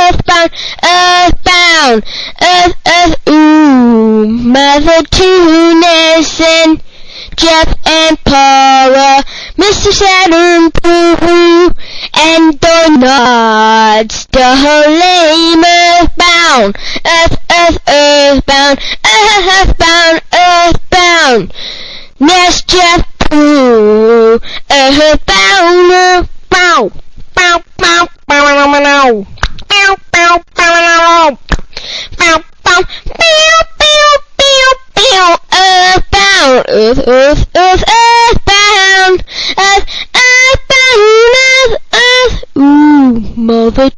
earthbound, earthbound, ooh, Mother Tennyson, Jeff and Paula, Mr. Saturn, Pooh, and Donuts, the whole lame earthbound, earthbound, earthbound, Yes, Jeff, Pooh, earthbound, bow, bow, bow, bow, bow, bow, bow, bow, bow, bow, bow, earthbound, earthbound, ooh, Mother